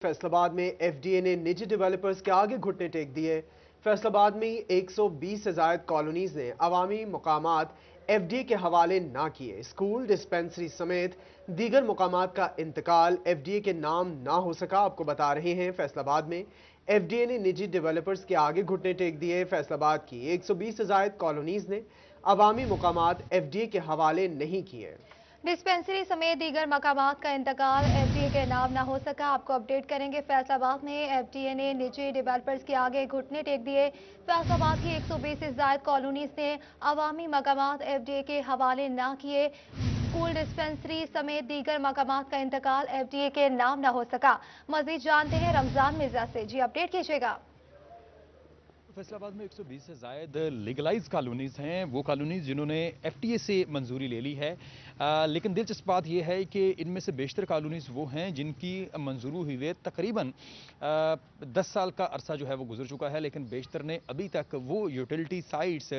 फैसलाबाद में एफडीए ने निजी डेवलपर्स के आगे घुटने टेक दिए। फैसलाबाद में 120 से जायद कॉलोनीज ने अवामी मकामात एफडीए के हवाले ना किए। स्कूल, डिस्पेंसरी समेत दीगर मकामात का इंतकाल एफडीए के नाम ना हो सका। आपको बता रहे हैं फैसलाबाद में एफडीए ने निजी डेवलपर्स के आगे घुटने टेक दिए। फैसलाबाद की 120 से जायद कॉलोनीज ने अवामी मकामात एफडीए के हवाले नहीं किए। डिस्पेंसरी समेत दीगर मकामात का इंतकाल एफडीए के नाम न हो सका। आपको अपडेट करेंगे। फैसलाबाद में एफडीए ने निजी डेवलपर्स के आगे घुटने टेक दिए। फैसलाबाद की 120 से ज्यादा कॉलोनीज ने अवामी मकामात एफडीए के हवाले न किए। स्कूल, डिस्पेंसरी समेत दीगर मकामात का इंतकाल एफडीए के नाम न हो सका। मजीद जानते हैं रमजान मिर्जा से। जी अपडेट कीजिएगा। फैसलाबाद में 120 से जायद लीगलाइज कॉलोनीज हैं, वो कॉलोनीज जिन्होंने एफटीए से मंजूरी ले ली है। लेकिन दिलचस्प बात यह है कि इनमें से बेशतर कॉलोनीज वो हैं जिनकी मंजूरी हुई है तकरीबन 10 साल का अरसा जो है वो गुजर चुका है, लेकिन बेशतर ने अभी तक वो यूटिलिटी साइट्स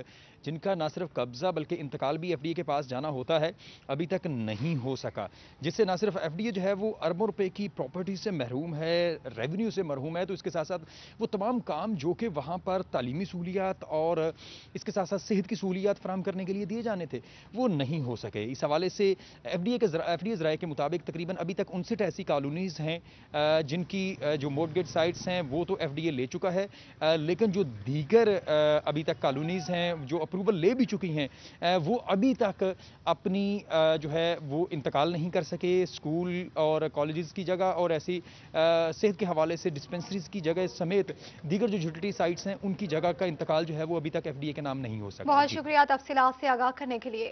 जिनका ना सिर्फ कब्जा बल्कि इंतकाल भी एफडीए के पास जाना होता है, अभी तक नहीं हो सका, जिससे ना सिर्फ एफडीए जो है वो अरबों रुपए की प्रॉपर्टी से महरूम है, रेवेन्यू से महरूम है, तो इसके साथ साथ वो तमाम काम जो कि वहाँ पर तालीमी सहूलियात और इसके साथ साथ सेहत की सहूलियात फराहम करने के लिए दिए जाने थे, वो नहीं हो सके। इस हवाले से एफडीए ज़राए के मुताबिक तकरीबन अभी तक 59 ऐसी कॉलोनीज हैं जिनकी जो मॉर्टगेज साइट्स हैं वो तो एफडीए ले चुका है, लेकिन जो दीगर अभी तक कॉलोनीज हैं जो अप्रूवल ले भी चुकी हैं वो अभी तक अपनी जो है वो इंतकाल नहीं कर सके। स्कूल और कॉलेजेस की जगह और ऐसी सेहत के हवाले से डिस्पेंसरीज की जगह समेत दीगर जो यूटिलिटी साइट्स हैं उनकी जगह का इंतकाल जो है वो अभी तक एफडीए के नाम नहीं हो सका। बहुत शुक्रिया तफसीलात से आगाह करने के लिए।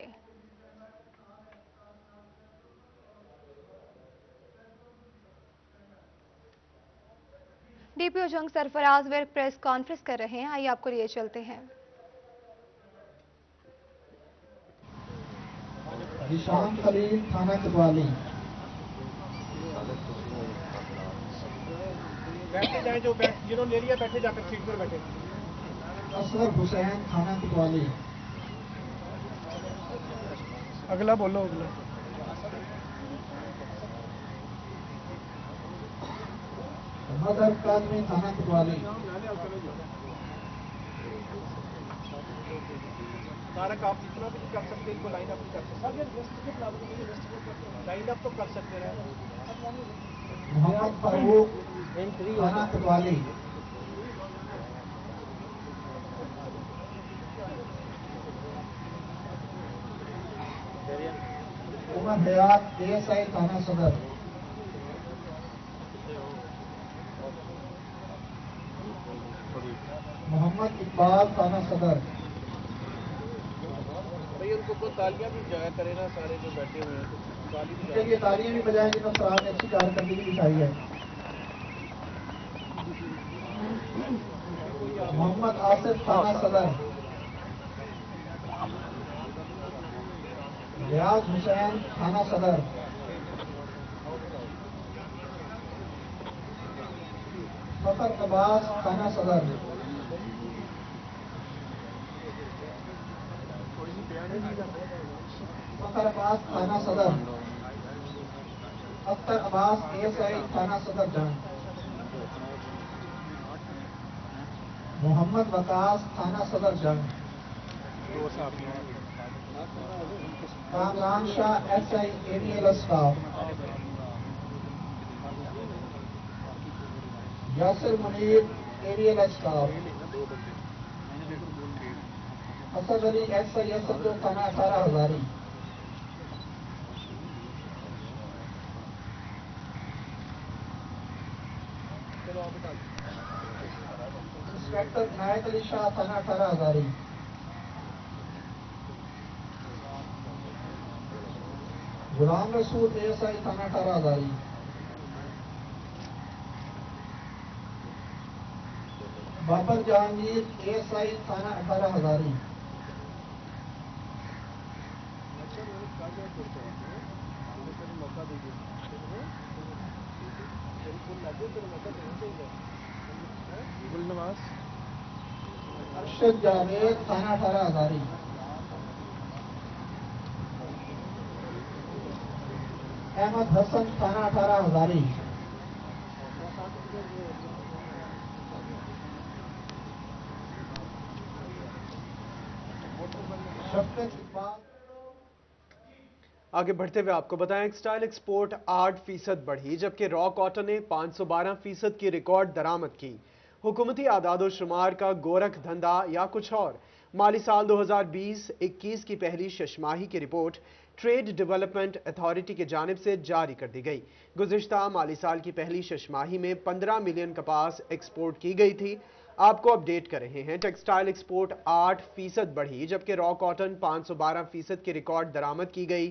डीपीओ जंग सरफराज वर्क प्रेस कॉन्फ्रेंस कर रहे हैं, आइए आपको लिए चलते हैं। निशान खलील, थाना कोतवाली। बैठे जाए, जो जिन्होंने ले लिया बैठे, जाकर सीट पर बैठे। असगर हुसैन, थाना कोतवाली। अगला बोलो, अगला। मदर कादमी, थाना कोतवाली। तारक, आप जितना भी कर सकते हैं इनको लाइन अप कर सकते हैं, लाइन अप तो कर सकते हैं। मोहम्मद फारूक, थाना कोतवाली। उमर हयात, एएसआई, थाना सदर। मोहम्मद इकबाल, थाना सदर। भाई उनको तो तालियां भी बजाया करे ना, सारे जो बैठे हुए हैं उनके लिए तालियां भी बजाएं जिन्होंने सराहनीय ने अच्छी कारकर्दगी दिखाई है। मोहम्मद आसिफ, थाना सदर। रियाज हुसैन, थाना सदर। फखर अब्बास, थाना सदर। फखर अब्बास, थाना सदर। अख्तर अब्बास, एएसआई, थाना सदर जंग। मोहम्मद वकास, थाना सदर जंग। Kamran Shah, SI, AVL staff. Yasir Munir, AVL staff. Asad Ali, SI, Asad, थाना 18 हजारी। इंस्पेक्टर नायक अली शाह, थाना 18 हजारी। गुलाम रसूल, एएसआई, थाना 18 हजारी। बाबर जहांगीर, एएसआई, थाना 18 हजारी। गुलनवाज, अरशद जावेद, थाना 18 हजारी। अहमद हसन, थाना 18 हजारी। शब्द इकबाल आगे बढ़ते हुए आपको बताएं, टेक्सटाइल एक्सपोर्ट 8% बढ़ी, जबकि रॉ कॉटन ने 512% की रिकॉर्ड दरामद की। हुकूमती आदादो शुमार का गोरख धंधा या कुछ और। माली साल 2020-21 की पहली छमाही की रिपोर्ट ट्रेड डेवलपमेंट अथॉरिटी की जानिब से जारी कर दी गई। गुज़िश्ता माली साल की पहली छमाही में 15 मिलियन कपास एक्सपोर्ट की गई थी। आपको अपडेट कर रहे हैं, टेक्सटाइल एक्सपोर्ट 8% बढ़ी, जबकि रॉ कॉटन 512% की रिकॉर्ड दरामद की गई।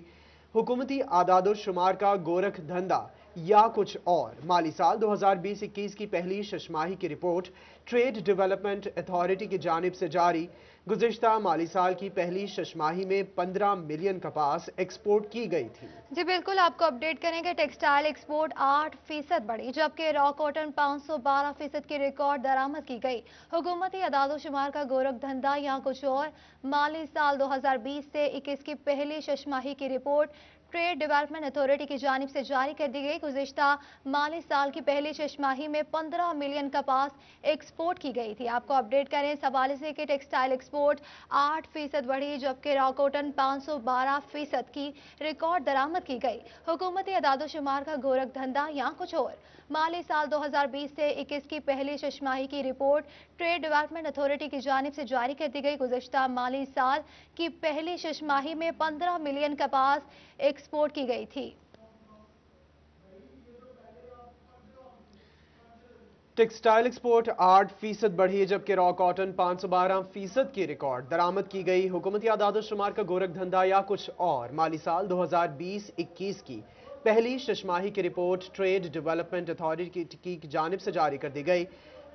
हुकूमती आदादो शुमार का गोरख धंधा या कुछ और। माली साल 2020-21 की पहली छमाही की रिपोर्ट ट्रेड डेवलपमेंट अथॉरिटी की जानिब से जारी। गुज़िश्ता माली साल की पहली छमाही में 15 मिलियन कपास एक्सपोर्ट की गई थी। जी बिल्कुल, आपको अपडेट करेंगे। टेक्सटाइल एक्सपोर्ट 8% बढ़ी, जबकि रॉ कॉटन 512% की रिकॉर्ड दरामद की गई। हुकूमती अदादोशुमार का गोरख धंधा या कुछ और। माली साल 2020 से 21 की पहली छमाही की रिपोर्ट ट्रेड डेवलपमेंट अथॉरिटी की जानिब से जारी कर दी गई। गुज़िश्ता माली साल की पहली छमाही में 15 मिलियन कपास एक्सपोर्ट की गई थी। आपको अपडेट करें इस हवाले से कि टेक्सटाइल एक्सपोर्ट 8% बढ़ी, जबकि रॉ कॉटन 512% की रिकॉर्ड दरामद की गई। हुकूमती अदादोशुमार का गोरख धंधा या कुछ और। माली साल 2020 से 21 की पहली छमाही की रिपोर्ट ट्रेड डेवलपमेंट अथॉरिटी की जानिब से जारी कर दी गई। गुज़िश्ता माली साल की पहली छमाही में 15 मिलियन कपास एक्सपोर्ट की गई थी। टेक्सटाइल एक्सपोर्ट 8% बढ़ी, जबकि रॉ कॉटन 512% की रिकॉर्ड दरामद की गई। हुकूमती आदादो शुमार का गोरख धंधा या कुछ और। माली साल 2020-21 की पहली छमाही की रिपोर्ट ट्रेड डेवलपमेंट अथॉरिटी की जानिब से जारी कर दी गई।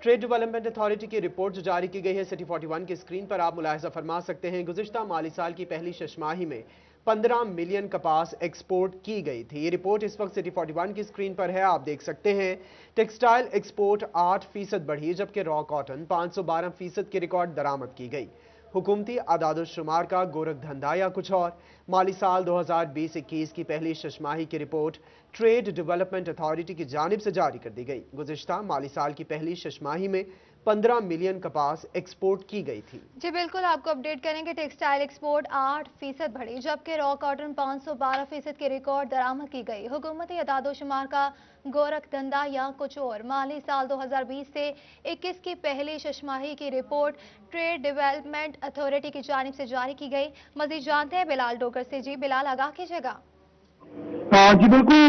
ट्रेड डेवलपमेंट अथॉरिटी की रिपोर्ट जो जारी की गई है, सिटी 41 की स्क्रीन पर आप मुलाहिजा फरमा सकते हैं। गुज़िश्ता माली साल की पहली छमाही में 15 मिलियन कपास एक्सपोर्ट की गई थी। ये रिपोर्ट इस वक्त सिटी 41 की स्क्रीन पर है, आप देख सकते हैं। टेक्सटाइल एक्सपोर्ट 8% बढ़ी, जबकि रॉ कॉटन 512% की रिकॉर्ड दरामद की गई। हुकूमती आदादो शुमार का गोरख धंधा या कुछ और। माली साल 2020-21 की पहली छमाही की रिपोर्ट ट्रेड डेवलपमेंट अथॉरिटी की जानिब से जारी कर दी गई। गुज़िश्ता माली साल की पहली छमाही में 15 मिलियन कपास एक्सपोर्ट की गई थी। जी बिल्कुल, आपको अपडेट करेंगे। टेक्सटाइल एक्सपोर्ट 8% बढ़ी, जबकि रॉ कॉटन 512% की रिकॉर्ड दरामद की गई। हुकूमती अदादोशुमार का गोरख धंधा या कुछ और। माली साल 2020 से 21 की पहली छमाही की रिपोर्ट ट्रेड डेवलपमेंट अथॉरिटी की जानिब से जारी की गई। मजीद जानते हैं बिलाल डोगर से। जी बिलाल, आगाह कीजिएगा। जी बिल्कुल,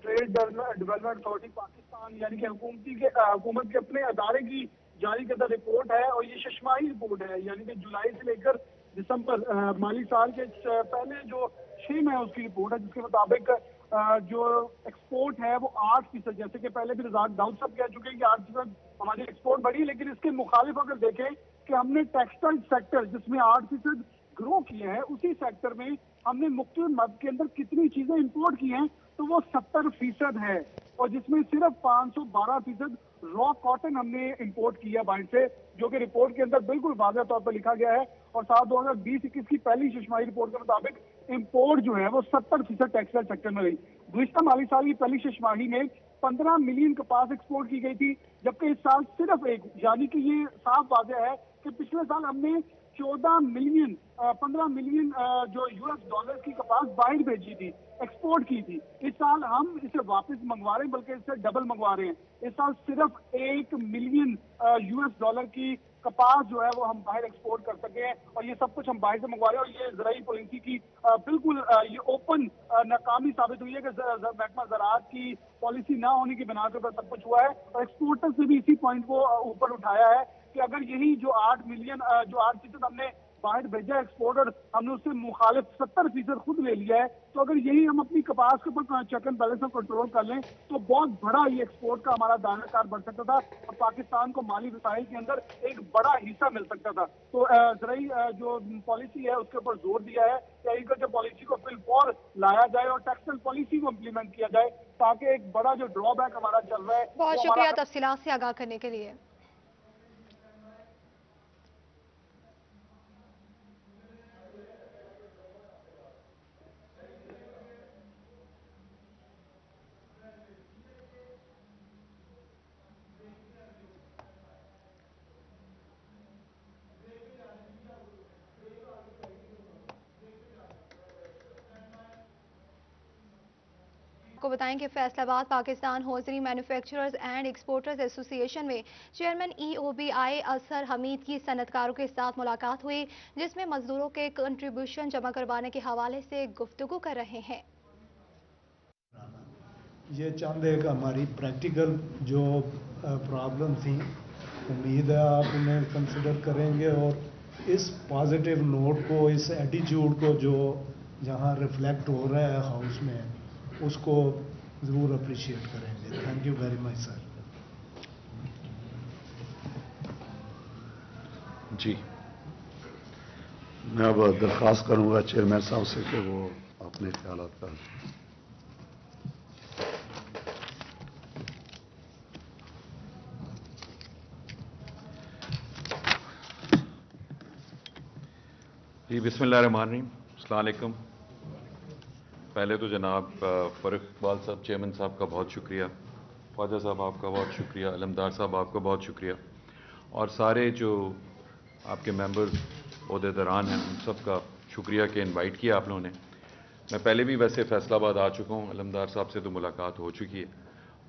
ट्रेड डेवलपमेंट अथॉरिटी पाकिस्तान यानी कि हुकूमत के अपने अदारे की जारी करदा रिपोर्ट है, और ये छमाही रिपोर्ट है, यानी कि जुलाई से लेकर दिसंबर माली साल के पहले जो 6 माह उसकी रिपोर्ट है, जिसके मुताबिक जो एक्सपोर्ट है वो 8%। जैसे कि पहले भी रज़ाक दाऊद साहब कह चुके हैं कि 8% हमारी एक्सपोर्ट बढ़ी, लेकिन इसके मुखालिफ अगर देखें कि हमने टेक्सटाइल सेक्टर जिसमें 8% ग्रो किया है, उसी सेक्टर में हमने मुख्तलिफ मद के अंदर कितनी चीजें इंपोर्ट की हैं, तो वो 70% है, और जिसमें सिर्फ 512% रॉ कॉटन हमने इंपोर्ट किया बाहर से, जो कि रिपोर्ट के अंदर बिल्कुल वाज़ह तौर पर लिखा गया है। और साल 2020-21 की पहली छमाही रिपोर्ट के मुताबिक इंपोर्ट जो है वो 70% टेक्सटाइल सेक्टर में रही। गुज़िश्ता माली साल की पहली छमाही में 15 मिलियन कपास एक्सपोर्ट की गई थी, जबकि इस साल सिर्फ एक, यानी कि ये साफ वाज़ह है कि पिछले साल हमने 15 मिलियन जो यूएस डॉलर की कपास बाहर भेजी थी, एक्सपोर्ट की थी। इस साल हम इसे वापस मंगवा रहे हैं, बल्कि इससे डबल मंगवा रहे हैं। इस साल सिर्फ 1 मिलियन यूएस डॉलर की कपास जो है वो हम बाहर एक्सपोर्ट कर सके हैं, और ये सब कुछ हम बाहर से मंगवा रहे हैं। और ये ज़राई पॉलिसी की बिल्कुल ये ओपन नाकामी साबित हुई है कि महकमा ज़राअत की पॉलिसी ना होने की बिना पर सब कुछ हुआ है। और एक्सपोर्टर से भी इसी पॉइंट को ऊपर उठाया है कि अगर यही जो 8 मिलियन जो 8% हमने बाहर भेजा एक्सपोर्टर, हमने उससे मुखालिफ 70% खुद ले लिया है, तो अगर यही हम अपनी कपास के ऊपर चेक एंड बैलेंस और कंट्रोल कर लें तो बहुत बड़ा ये एक्सपोर्ट का हमारा दायराकार बढ़ सकता था, और पाकिस्तान को माली वसाइल के अंदर एक बड़ा हिस्सा मिल सकता था। तो ज़राई जो पॉलिसी है उसके ऊपर जोर दिया है कि एग्रीकल्चर पॉलिसी को फिलफौर लाया जाए और टेक्सटाइल पॉलिसी को इम्प्लीमेंट किया जाए, ताकि एक बड़ा जो ड्रॉबैक हमारा चल रहा है। बहुत शुक्रिया तफसीलात से आगाह करने के लिए। आपको बताएं कि Faisalabad Pakistan hosiery manufacturers and exporters association में चेयरमैन EOBI असहर हमीद की सनतकारों के साथ मुलाकात हुई, जिसमें मजदूरों के कंट्रीब्यूशन जमा करवाने के हवाले से गुफ्तगू कर रहे हैं। ये चंद एक हमारी प्रैक्टिकल जो प्रॉब्लम थी, उम्मीद है आप उन्हें कंसिडर करेंगे और इस पॉजिटिव नोट को, इस एटीट्यूड को जो जहाँ रिफ्लेक्ट हो रहा है हाउस में, उसको ज़रूर अप्रिशिएट करेंगे। Thank you very much sir. जी, मैं अब दरख्वास्त करूंगा चेयरमैन साहब से कि वो अपने ख्यालात का जी। बिस्मिल्लाहिर्रहमानिर्रहीम। अस्सलाम वालेकुम। पहले तो जनाब फ़ारूक इकबाल साहब चेयरमैन साहब का बहुत शुक्रिया, ख्वाजा साहब आपका बहुत शुक्रिया, अलमदार साहब आपका बहुत शुक्रिया, और सारे जो आपके मेंबर्स ओहदेदारान हैं उन सब का शुक्रिया कि इनवाइट किया आप लोगों ने। मैं पहले भी वैसे फैसलाबाद आ चुका हूँ, अलमदार साहब से तो मुलाकात हो चुकी है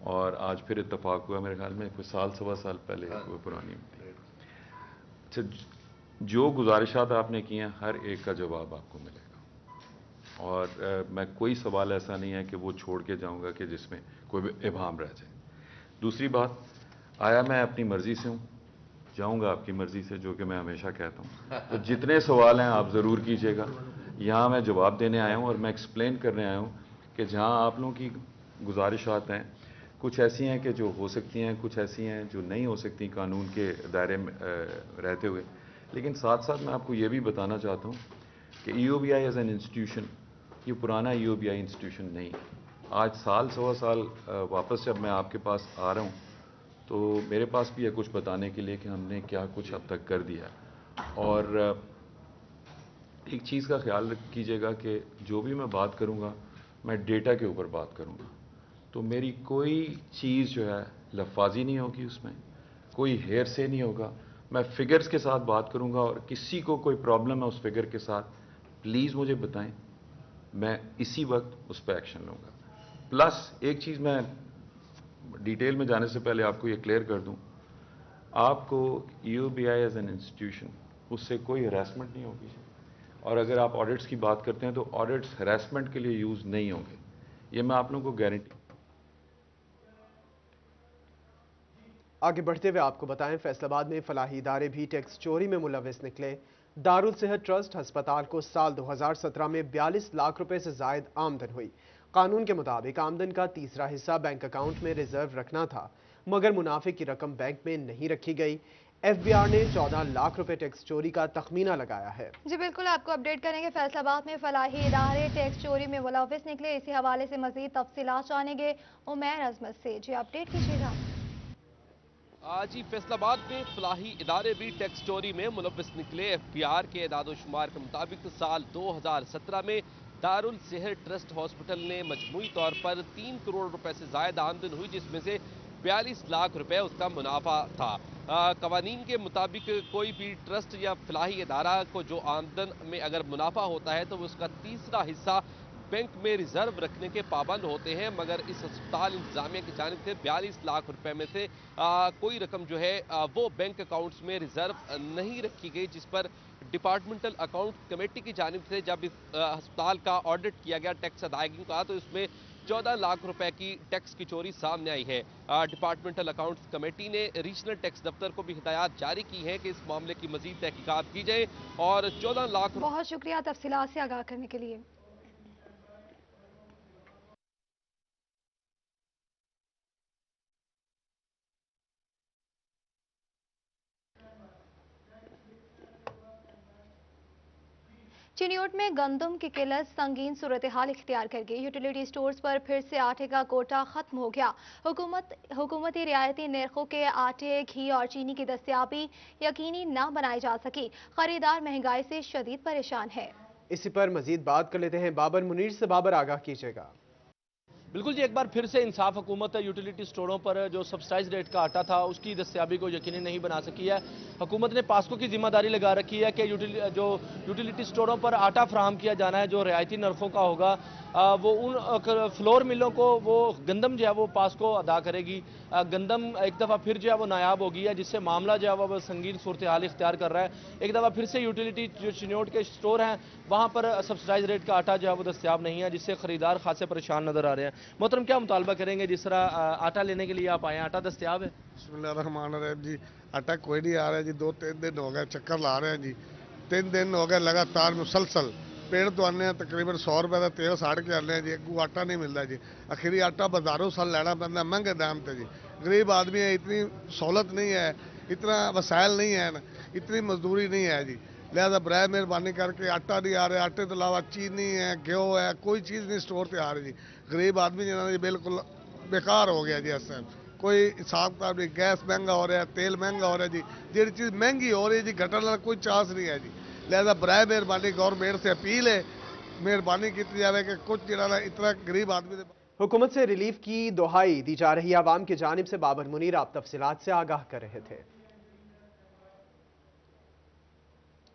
और आज फिर इत्तफाक हुआ, मेरे ख्याल में कोई साल सवा साल पहले वो पुरानी थी। अच्छा, जो गुजारिशात आपने की हैं हर एक का जवाब आपको मिलेगा और मैं कोई सवाल ऐसा नहीं है कि वो छोड़ के जाऊंगा कि जिसमें कोई भी इबाम रह जाए। दूसरी बात, आया मैं अपनी मर्ज़ी से हूँ, जाऊंगा आपकी मर्ज़ी से, जो कि मैं हमेशा कहता हूँ। तो जितने सवाल हैं आप ज़रूर कीजिएगा। यहाँ मैं जवाब देने आया हूँ और मैं एक्सप्लेन करने आया हूँ कि जहाँ आप लोगों की गुजारिशात हैं, कुछ ऐसी हैं कि जो हो सकती हैं, कुछ ऐसी हैं जो नहीं हो सकती कानून के दायरे में रहते हुए। लेकिन साथ साथ मैं आपको ये भी बताना चाहता हूँ कि EOBI एज एन इंस्टीट्यूशन, ये पुराना EOBI इंस्टीट्यूशन नहीं। आज साल सवा साल वापस जब मैं आपके पास आ रहा हूँ तो मेरे पास भी है कुछ बताने के लिए कि हमने क्या कुछ अब तक कर दिया। और एक चीज़ का ख्याल कीजिएगा कि जो भी मैं बात करूँगा मैं डेटा के ऊपर बात करूँगा, तो मेरी कोई चीज़ जो है लफाजी नहीं होगी, उसमें कोई हेर से नहीं होगा। मैं फिगर्स के साथ बात करूंगा और किसी को कोई प्रॉब्लम है उस फिगर के साथ, प्लीज़ मुझे बताएं, मैं इसी वक्त उस पर एक्शन लूँगा। प्लस एक चीज़ मैं डिटेल में जाने से पहले आपको ये क्लियर कर दूं, आपको EOBI एज एन इंस्टीट्यूशन उससे कोई हरासमेंट नहीं होगी, और अगर आप ऑडिट्स की बात करते हैं तो ऑडिट्स हरासमेंट के लिए यूज़ नहीं होंगे, ये मैं आप लोगों को गारंटी। आगे बढ़ते हुए आपको बताएं, फैसलाबाद में फलाही इदारे भी टैक्स चोरी में मुलविस निकले। दारुल सेहत ट्रस्ट अस्पताल को साल 2017 में 42 लाख रुपए से जायद आमदन हुई। कानून के मुताबिक आमदन का तीसरा हिस्सा बैंक अकाउंट में रिजर्व रखना था, मगर मुनाफे की रकम बैंक में नहीं रखी गई। FBR ने 14 लाख रुपए टैक्स चोरी का तखमीना लगाया है। जी बिल्कुल, आपको अपडेट करेंगे। फैसलाबाद में फलाही इदारे टैक्स चोरी में मुलविस निकले, इसी हवाले से मजीद तफसीलात जानेंगे उमैर अजमत से। जी अपडेट कीजिएगा। जी, फैसलाबाद में फलाही इदारे भी टैक्स चोरी में मुलविस निकले। FBR के एदाद-ओ-शुमार के मुताबिक साल 2017 में दारुल सेहत ट्रस्ट हॉस्पिटल ने मजमूई तौर पर 3 करोड़ रुपए से ज्यादा आमदन हुई, जिसमें से 42 लाख रुपए उसका मुनाफा था। कवानीन के मुताबिक कोई भी ट्रस्ट या फलाही इदारा को जो आमदन में अगर मुनाफा होता है तो उसका तीसरा हिस्सा बैंक में रिजर्व रखने के पाबंद होते हैं, मगर इस अस्पताल इंतजामिया की जानिब से 42 लाख रुपए में से कोई रकम जो है वो बैंक अकाउंट्स में रिजर्व नहीं रखी गई, जिस पर डिपार्टमेंटल अकाउंट कमेटी की जानिब से जब इस अस्पताल का ऑडिट किया गया टैक्स अदायगी का, तो इसमें 14 लाख रुपए की टैक्स की चोरी सामने आई है। डिपार्टमेंटल अकाउंट्स कमेटी ने रीजनल टैक्स दफ्तर को भी हिदायत जारी की है कि इस मामले की मजीद तहकीकात की जाए और 14 लाख। बहुत शुक्रिया तफसीलात से आगाह करने के लिए। चिन्योट में गंदम की किल्लत संगीन सूरत हाल इख्तियार कर गई। यूटिलिटी स्टोर्स पर फिर से आटे का कोटा खत्म हो गया। हुकूमती रियायती निर्खों के आटे, घी और चीनी की दस्तयाबी यकीनी न बनाई जा सकी। खरीदार महंगाई से शदीद परेशान है। इसी पर मजीद बात कर लेते हैं बाबर मुनीर से। बाबर, आगाह कीजिएगा। बिल्कुल जी, एक बार फिर से इंसाफ हुकूमत यूटिलिटी स्टोरों पर जो सब्सिडाइज रेट का आटा था उसकी दस्तयाबी को यकीनी नहीं बना सकी है। हुकूमत ने पास्को की जिम्मेदारी लगा रखी है कि जो यूटिलिटी स्टोरों पर आटा फराहम किया जाना है जो रियायती नरखों का होगा, वो उन फ्लोर मिलों को वो गंदम जो है वो पास्को अदा करेगी। गंदम एक दफ़ा फिर जो है वो नायाब हो गई है, जिससे मामला जो है वो संगीन सूरत हाल इख्तियार कर रहा है। एक दफ़ा फिर से यूटिलिटी जो चिन्योट के स्टोर हैं वहाँ पर सब्सिडाइज रेट का आटा जो है वो दस्तयाब नहीं है, जिससे खरीदार खासे परेशान नजर आ रहे हैं। मोहतरम, क्या मुतालबा करेंगे? जिस तरह आटा लेने के लिए आप आए, आटा दस्तयाब है? बिस्मिल्लाहिर्रहमानिर्रहीम जी, आटा कोई नहीं आ रहा है जी, 2-3 दिन हो गए चक्कर ला रहे हैं जी, 3 दिन हो गए लगातार मुसलसल। पेड़ तो आने हैं तकरीबन 100 रुपए का तेल साड़ के आने हैं जी, अगू आटा नहीं मिलता जी। आखिरी आटा बाजारों से लेना पैंदा महंगे दाम पे जी। गरीब आदमी है, इतनी सहूलत नहीं है, इतना वसाइल नहीं है, इतनी मजदूरी नहीं है जी। लिहाजा बराए मेहरबानी करके आटा नहीं आ रहा, आटे तो अलावा चीनी है, घ्यो है, कोई चीज़ नहीं स्टोर से आ रही जी। गरीब आदमी जिन्होंने बिल्कुल बेकार हो गया जी। इस टाइम कोई हिसाब किताब नहीं, गैस महंगा हो रहा है, तेल महंगा हो रहा है जी, जी चीज़ महंगी हो रही है जी, घटने वाला कोई चांस नहीं है जी। लिहाजा बराए मेहरबानी गवर्नमेंट से अपील है, मेहरबानी की जाए कि कुछ जिला इतना गरीब आदमी। हुकूमत से रिलीफ की दुहाई दी जा रही आवाम की जानिब से बाबर मुनीर आप तफसीलात से आगाह कर रहे थे।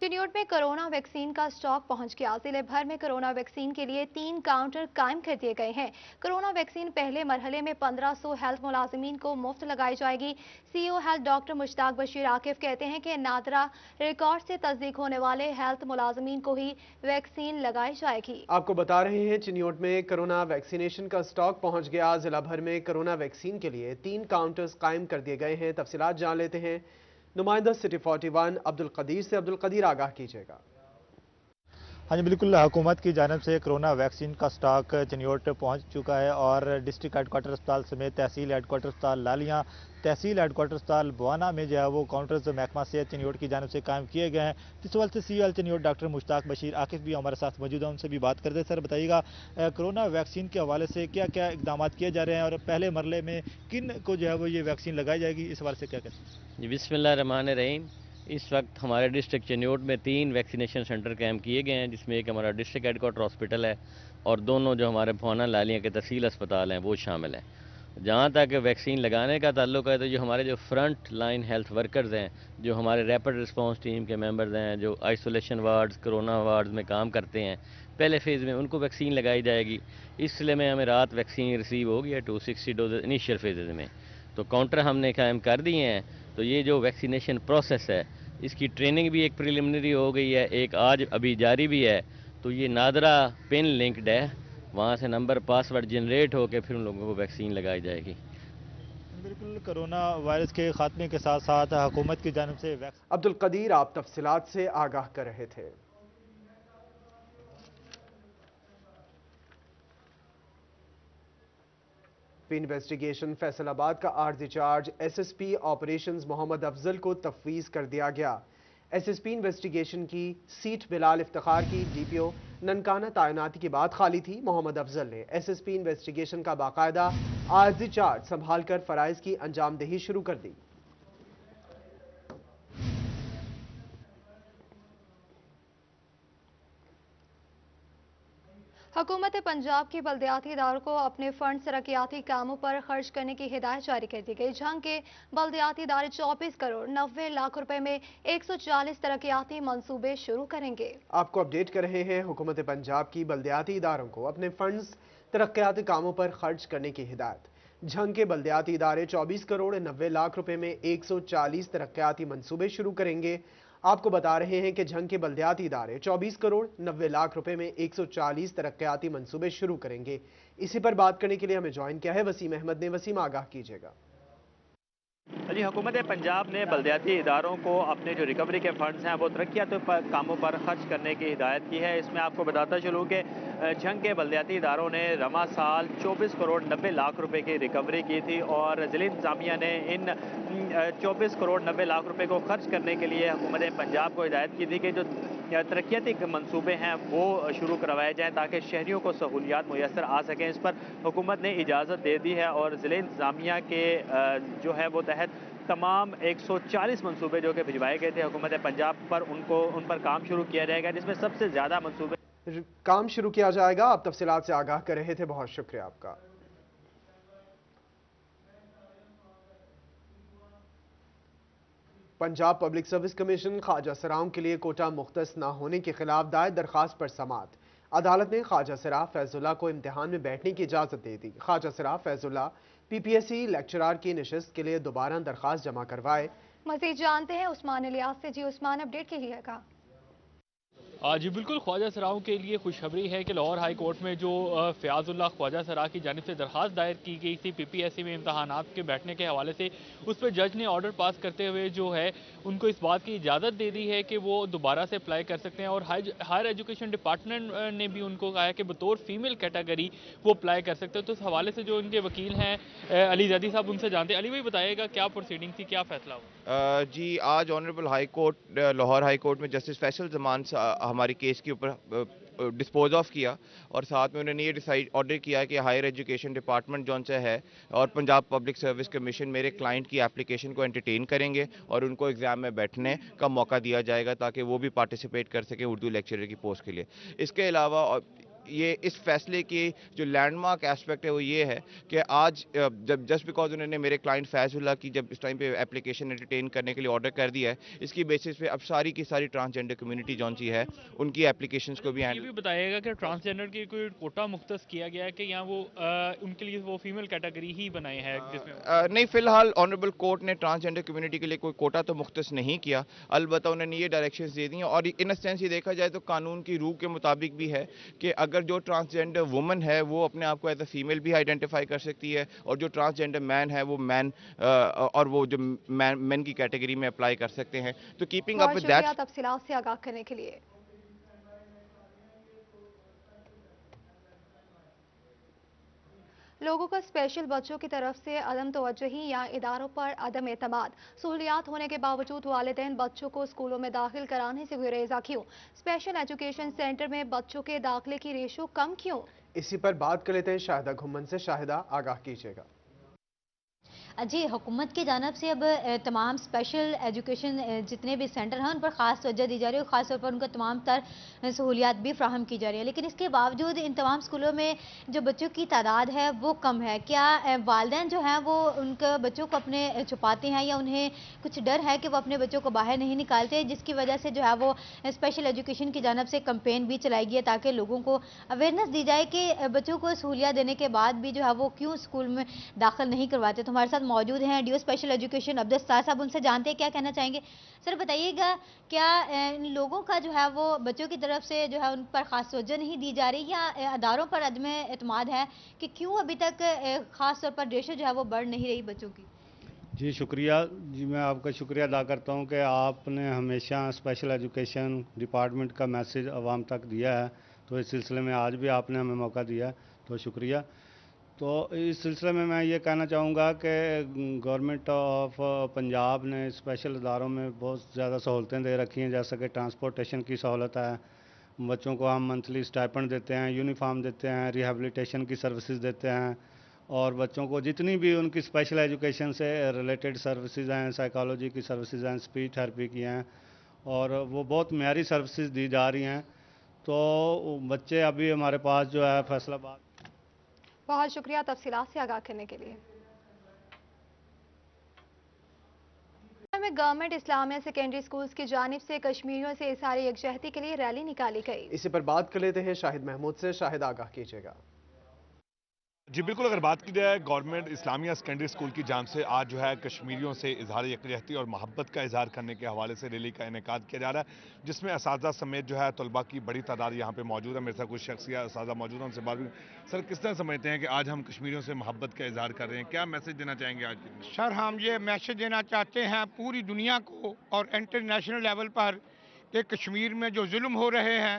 चिन्योट में कोरोना वैक्सीन का स्टॉक पहुंच गया। जिले भर में कोरोना वैक्सीन के लिए 3 काउंटर कायम कर दिए गए हैं। कोरोना वैक्सीन पहले मरहले में 1500 हेल्थ मुलाजिमीन को मुफ्त लगाई जाएगी। CEO health doctor Mushtaq Bashir Akif कहते हैं कि नादरा रिकॉर्ड से तस्दीक होने वाले हेल्थ मुलाजिमीन को ही वैक्सीन लगाई जाएगी। आपको बता रहे हैं चिन्योट में कोरोना वैक्सीनेशन का स्टॉक पहुंच गया। जिला भर में कोरोना वैक्सीन के लिए 3 काउंटर्स कायम कर दिए गए हैं। तफसीलात जान लेते हैं नुमाइंदा सिटी 41 अब्दुल कदीर से। अब्दुल कदीर, आगाह कीजिएगा। हाँ जी, बिल्कुल हुकूमत की जानिब से कोरोना वैक्सीन का स्टॉक चिन्योट पहुंच चुका है और डिस्ट्रिक्ट हेडक्वार्टर अस्पताल समेत तहसील हेडक्वार्टर अस्पताल लालियां, तहसील हेडक्वार्टर अस्पताल बुआना में जो है वो काउंटर्स महकमा से चिन्योट की जानिब से कायम किए गए हैं। इस वक्त से सीईओ चिन्योट डॉक्टर मुश्ताक बशीर आकिफ भी हमारे साथ मौजूद हैं, उनसे भी बात करते हैं। सर बताइएगा, कोरोना वैक्सीन के हवाले से क्या क्या इकदाम किए जा रहे हैं और पहले मरले में किन को जो है वो ये वैक्सीन लगाई जाएगी, इस हवाले से क्या कहते हैं? जी, बिस्मिल्लाहिर्रहमानिर्रहीम। इस वक्त हमारे डिस्ट्रिक्ट चिन्योट में 3 वैक्सीनेशन सेंटर कायम किए गए हैं, जिसमें एक हमारा डिस्ट्रिक्ट हेडक्वार्टर हॉस्पिटल है और दोनों जो हमारे बुआना लालियां के तहसील अस्पताल हैं वो शामिल हैं। जहाँ तक वैक्सीन लगाने का ताल्लुक है तो जो हमारे जो फ्रंट लाइन हेल्थ वर्कर्स हैं, जो हमारे रैपिड रिस्पांस टीम के मेंबर्स हैं, जो आइसोलेशन वार्ड्स, कोरोना वार्ड्स में काम करते हैं, पहले फेज़ में उनको वैक्सीन लगाई जाएगी। इस सिलसिले में हमें रात वैक्सीन रिसीव होगी है 260 डोज इनिशियल फेजेज़ में, तो काउंटर हमने कायम कर दिए हैं। तो ये जो वैक्सीनेशन प्रोसेस है इसकी ट्रेनिंग भी एक प्रिलिमिनरी हो गई है, एक आज अभी जारी भी है। तो ये नादरा पिन लिंक्ड है, वहाँ से नंबर पासवर्ड जनरेट होकर फिर उन लोगों को वैक्सीन लगाई जाएगी। बिल्कुल कोरोना वायरस के खात्मे के साथ साथ हुकूमत की जानिब से अब्दुल कदीर आप तफसीलात से आगाह कर रहे थे। इन्वेस्टिगेशन फैसलाबाद का आर्जी charge SSP operations Mohammad Afzal को तफवीज कर दिया गया। एसएसपी इन्वेस्टिगेशन की सीट बिलाल इफ्तिखार की डीपीओ ननकाना तैनाती की बात खाली थी। मोहम्मद अफजल ने एसएसपी इन्वेस्टिगेशन का बाकायदा आर्जी चार्ज संभालकर फराइज की अंजामदही शुरू कर दी। हुकूमत पंजाब की बल्दियाती इदारों को अपने फंड तरक्याती कामों पर खर्च करने की हिदायत जारी कर दी गई। जहां के बल्दियाती इदारे 24 करोड़ 90 लाख रुपए में 140 तरक्याती मंसूबे शुरू करेंगे। आपको अपडेट कर रहे हैं, हुकूमत पंजाब की बल्दियाती इदारों को अपने फंड्स तरक्याती कामों पर खर्च करने की हिदायत। झंग के बल्दियाती इदारे 24 करोड़ 90 लाख रुपए में 140 तरक्याती मंसूबे शुरू करेंगे। आपको बता रहे हैं कि झंग के बल्दियाती इदारे 24 करोड़ 90 लाख रुपए में 140 तरक्याती मंसूबे शुरू करेंगे। इसी पर बात करने के लिए हमें ज्वाइन किया है वसीम अहमद ने। वसीम, आगाह कीजिएगा। जी, हुकूमत पंजाब ने बल्दियाती इदारों को अपने जो रिकवरी के फंड्स हैं वो तरक्याती कामों पर खर्च करने की हिदायत की है। इसमें आपको बताता चलूँ कि झंग के बल्दियाती इदारों ने रमा साल 24 करोड़ 90 लाख रुपए की रिकवरी की थी और ज़िला इंतज़ामिया ने इन 24 करोड़ 90 लाख रुपए को खर्च करने के लिए हुकूमत पंजाब को हिदायत की थी कि जो तरक्याती मंसूबे हैं वो शुरू करवाए जाएँ ताकि शहरियों को सहूलियात मुयसर आ सकें। इस पर हुकूमत ने इजाज़त दे दी है और ज़िला इंतज़ामिया के जो है वो तहत तमाम 140 मंसूबे जो कि भिजवाए गए थे हुकूमत पंजाब पर उन पर काम शुरू किया जाएगा, जिसमें सबसे ज़्यादा मंसूबे काम शुरू किया जाएगा। आप तफसीलात से आगाह कर रहे थे, बहुत शुक्रिया आपका। पंजाब पब्लिक सर्विस कमीशन ख्वाजा सराओं के लिए कोटा मुख्तस न होने के खिलाफ दायर दरखास्त पर समाअत। अदालत ने ख्वाजा सरा फैजुल्ला को इम्तिहान में बैठने की इजाजत दे दी। ख्वाजा सरा फैजुल्ला PPSC लेक्चरार की नशिस्त के लिए दोबारा दरखास्त जमा करवाए। मजीद जानते हैं उस्मान इलियास से। जी उस्मान, अपडेट कीजिएगा। जी बिल्कुल, ख्वाजा सराओं के लिए खुशखबरी है कि लाहौर हाई कोर्ट में जो फ़याज़ुल्लाह ख्वाजा सरा की जानिब से दरखास्त दायर की गई थी PPSC में इम्तहानात के बैठने के हवाले से, उस पर जज ने ऑर्डर पास करते हुए जो है उनको इस बात की इजाज़त दे दी है कि वो दोबारा से अप्लाई कर सकते हैं। और हायर एजुकेशन डिपार्टमेंट ने भी उनको कहा है कि बतौर फीमेल कैटेगरी वो अप्लाई कर सकते हैं। तो इस हवाले से जो उनके वकील हैं अली ज़ैदी साहब, उनसे जानते हैं। अली भाई बताइएगा क्या प्रोसीडिंग थी, क्या फैसला हुआ? जी आज honourable high court Lahore high court में जस्टिस फैसल जमान हमारी केस के ऊपर डिस्पोज ऑफ किया और साथ में उन्होंने ये डिसाइड ऑर्डर किया कि हायर एजुकेशन डिपार्टमेंट जौन सा है और पंजाब पब्लिक सर्विस कमीशन मेरे क्लाइंट की एप्लीकेशन को एंटरटेन करेंगे और उनको एग्ज़ाम में बैठने का मौका दिया जाएगा ताकि वो भी पार्टिसिपेट कर सकें उर्दू लेक्चरर की पोस्ट के लिए। इसके अलावा ये इस फैसले की जो लैंडमार्क एस्पेक्ट है वो ये है कि आज जब जस्ट बिकॉज उन्होंने मेरे क्लाइंट फैजुल्ला की जब इस टाइम पे एप्लीकेशन एंटरटेन करने के लिए ऑर्डर कर दिया है, इसकी बेसिस पे अब सारी की सारी ट्रांसजेंडर कम्युनिटी जौन सी है उनकी एप्लीकेशंस को भी ये भी बताइएगा कि ट्रांसजेंडर की कोई कोटा मुख्तस किया गया है कि यहाँ वो उनके लिए वो फीमेल कैटेगरी ही बनाए हैं जिसमें? नहीं, फिलहाल ऑनरेबल कोर्ट ने ट्रांसजेंडर कम्युनिटी के लिए कोई कोटा तो मुख्तस नहीं किया, अलबत्ता उन्होंने ये डायरेक्शंस दे दी हैं। और इन अ सेंस ये देखा जाए तो कानून की रूह के मुताबिक भी है कि अगर जो ट्रांसजेंडर वुमन है वो अपने आप को एज अ फीमेल भी आइडेंटिफाई कर सकती है और जो ट्रांसजेंडर मैन है वो मैन और वो जो मैन की कैटेगरी में अप्लाई कर सकते हैं। तो कीपिंग अप विद दैट, तफसीलात से आगाह करने के लिए। लोगों का स्पेशल बच्चों की तरफ से अदम तवज्जुही या इदारों पर अदम एतमाद, सहूलियात होने के बावजूद वालिदैन बच्चों को स्कूलों में दाखिल कराने से गुरेजा क्यों? स्पेशल एजुकेशन सेंटर में बच्चों के दाखिले की रेशो कम क्यों? इसी पर बात कर लेते हैं शाहिदा घुम्मन से। शाहिदा, आगाह कीजिएगा। जी, हुकूमत की जानब से अब तमाम स्पेशल एजुकेशन जितने भी सेंटर हैं उन पर ख़ास तवज्जो दी जा रही है और ख़ास तौर पर उनको तमाम तर सहूलियात भी फ्राहम की जा रही है। लेकिन इसके बावजूद इन तमाम स्कूलों में जो बच्चों की तादाद है वो कम है। क्या वालिदैन जो हैं वो उनके बच्चों को अपने छुपाते हैं या उन्हें कुछ डर है कि वो अपने बच्चों को बाहर नहीं निकालते, जिसकी वजह से जो है वो स्पेशल एजुकेशन की जानब से कैंपेन भी चलाई गई है ताकि लोगों को अवेयरनेस दी जाए कि बच्चों को सहूलियात देने के बाद भी जो है वो क्यों स्कूल में दाखिल नहीं करवाते। तो हमारे साथ मौजूद हैं DO special education Abdul Sattar sahab, उनसे जानते हैं क्या कहना चाहेंगे। सर बताइएगा, क्या इन लोगों का जो है वो बच्चों की तरफ से जो है उन पर खास तवज्जो नहीं दी जा रही या अदारों पर अदम एतमाद है कि क्यों अभी तक खास तौर पर रेशो जो है वो बढ़ नहीं रही बच्चों की? जी शुक्रिया जी, मैं आपका शुक्रिया अदा करता हूं कि आपने हमेशा स्पेशल एजुकेशन डिपार्टमेंट का मैसेज आवाम तक दिया है, तो इस सिलसिले में आज भी आपने हमें मौका दिया, तो शुक्रिया। तो इस सिलसिले में मैं ये कहना चाहूँगा कि गवर्नमेंट ऑफ पंजाब ने स्पेशल इदारों में बहुत ज़्यादा सहूलतें दे रखी हैं, जैसे कि ट्रांसपोर्टेशन की सहूलत है, बच्चों को हम मंथली स्टाइपेंड देते हैं, यूनिफॉर्म देते हैं, रिहेबिलिटेशन की सर्विसेज देते हैं और बच्चों को जितनी भी उनकी स्पेशल एजुकेशन से रिलेटेड सर्विसेज हैं, साइकोलॉजी की सर्विसेज हैं, स्पीच थेरेपी की हैं और वो बहुत म्यारी सर्विसेज दी जा रही हैं। तो बच्चे अभी हमारे पास जो है फैसलाबाद। बहुत शुक्रिया तफसीलात से आगाह करने के लिए। में गवर्नमेंट इस्लामिया सेकेंडरी स्कूल्स की जानिब से कश्मीरियों से इज़हार यकजहती के लिए रैली निकाली गई। इसी पर बात कर लेते हैं शाहिद महमूद से। शाहिद, आगाह कीजिएगा। जी बिल्कुल, अगर बात की जाए गवर्नमेंट इस्लामिया सेकेंडरी स्कूल की जानिब से आज जो है कश्मीरियों से इजहार यकजहती और मोहब्बत का इजहार करने के हवाले से रैली का इनेकाद किया जा रहा है, जिसमें असातिज़ा समेत जो है तलबा की बड़ी तादाद यहाँ पे मौजूद है। मेरे साथ कुछ शख्सिया असातिज़ा मौजूद हैं, उनसे बात भी। सर, किस तरह समझते हैं कि आज हम कश्मीरियों से मोहब्बत का इजहार कर रहे हैं, क्या मैसेज देना चाहेंगे आज? सर, हम ये मैसेज देना चाहते हैं पूरी दुनिया को और इंटरनेशनल लेवल पर कि कश्मीर में जो जुल्म हो रहे हैं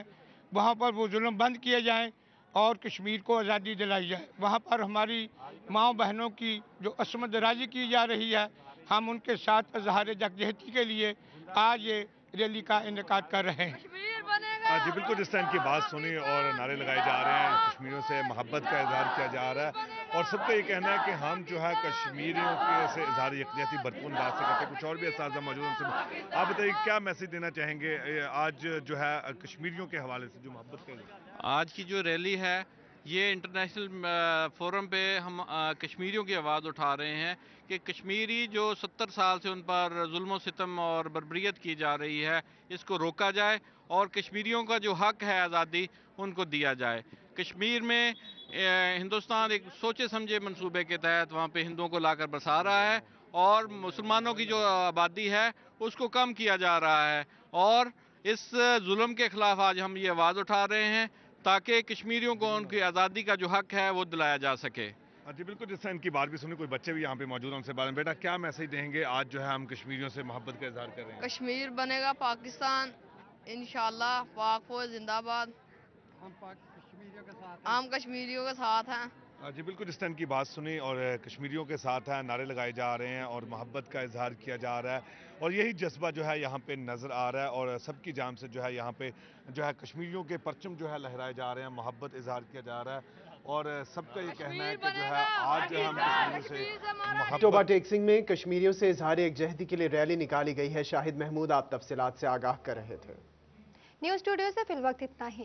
वहाँ पर वो जुल्म बंद किए जाएँ और कश्मीर को आज़ादी दिलाई जाए। वहाँ पर हमारी माँओं बहनों की जो असमत दराजी की जा रही है, हम उनके साथ इज़हार यकजहती के लिए आज ये रैली का इनेकाद कर रहे हैं। जी बिल्कुल, जिस तरह इनकी बात सुनी और नारे लगाए जा रहे हैं, कश्मीरियों से मोहब्बत का इजहार किया जा रहा है और सबका ये कहना है कि हम जो है कश्मीरियों के से इजहार यकजहती भरपूर अंदाज से करते हैं। कुछ और भी असातिज़ा मौजूद हैं, उनसे आप बताइए क्या मैसेज देना चाहेंगे आज जो है कश्मीरियों के हवाले से जो मोहब्बत का? आज की जो रैली है یہ انٹرنیشنل فورم پہ ہم کشمیریوں کی آواز اٹھا رہے ہیں کہ کشمیری جو 70 سال سے ان پر ظلم و ستم اور بربریت کی جا رہی ہے اس کو روکا جائے اور کشمیریوں کا جو حق ہے آزادی ان کو دیا جائے. کشمیر میں ہندوستان ایک سوچے سمجھے منصوبے کے تحت وہاں پہ ہندوؤں کو لا کر بسا رہا ہے اور مسلمانوں کی جو آبادی ہے اس کو کم کیا جا رہا ہے اور اس ظلم کے خلاف آج ہم یہ آواز اٹھا رہے ہیں تاکہ کشمیریوں کو ان کی آزادی کا جو حق ہے وہ دلایا جا سکے. جی بالکل، جس سے ان کی بات بھی سنی، کوئی بچے بھی یہاں پہ موجود ہیں ان سے بات. بیٹا کیا میسج دیں گے؟ آج جو ہے ہم کشمیریوں سے محبت کا اظہار کر رہے ہیں. کشمیر بنے گا پاکستان انشاءاللہ. پاک فوج زندہ باد. ہم کشمیریوں کے ساتھ ہیں. جی بالکل، جس طرح کی بات سنی اور کشمیریوں کے ساتھ ہیں، نعرے لگائے جا رہے ہیں اور محبت کا اظہار کیا جا رہا ہے اور یہی جذبہ جو ہے یہاں پہ نظر آ رہا ہے اور سب کی جانب سے جو ہے یہاں پہ جو ہے کشمیریوں کے پرچم جو ہے لہرائے جا رہے ہیں، محبت اظہار کیا جا رہا ہے اور سب کا یہ کہنا ہے کہ جو ہے آج ہم کشمیریوں سے محبت. ٹوبا ٹیکسنگ میں کشمیریوں سے اظہار یکجہتی کے لیے ریلی نکالی گئی ہے. شاہد محمود آپ تفصیلات سے آگاہ کر رہے تھے. نیوز اسٹوڈیو سے فی الوقت اتنا ہی.